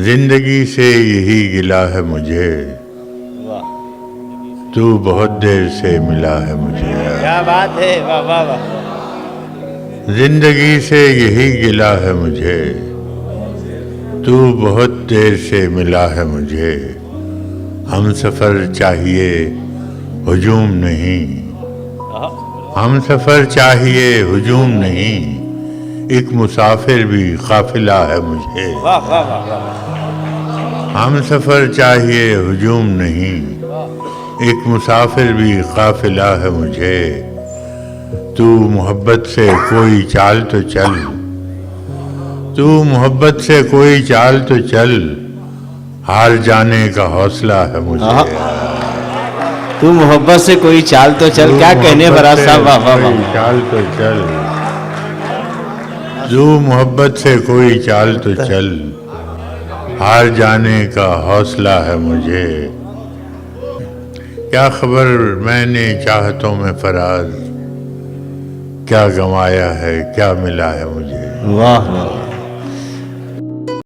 زندگی سے یہی گلہ ہے مجھے، تو بہت دیر سے ملا ہے مجھے۔ کیا بات ہے، واہ واہ واہ۔ زندگی سے یہی گلہ ہے مجھے، تو بہت دیر سے ملا ہے مجھے۔ ہم سفر چاہیے ہجوم نہیں، ہم سفر چاہیے ہجوم نہیں، ایک مسافر بھی قافلہ ہے مجھے۔ واہ واہ واہ واہ۔ ہم سفر چاہیے ہجوم نہیں، ایک مسافر بھی قافلہ ہے مجھے۔ تو محبت سے کوئی چال تو چل، تو محبت سے کوئی چال تو چل، ہار جانے کا حوصلہ ہے مجھے۔ تو محبت سے کوئی چال تو چل، کیا کہنے فراز صاحب، واہ واہ کوئی واہ۔ چال تو چل، تو محبت سے کوئی چال تو چل، ہار جانے کا حوصلہ ہے مجھے۔ کیا خبر میں نے چاہتوں میں فراز، کیا گنوایا ہے کیا ملا ہے مجھے۔ واہ واہ۔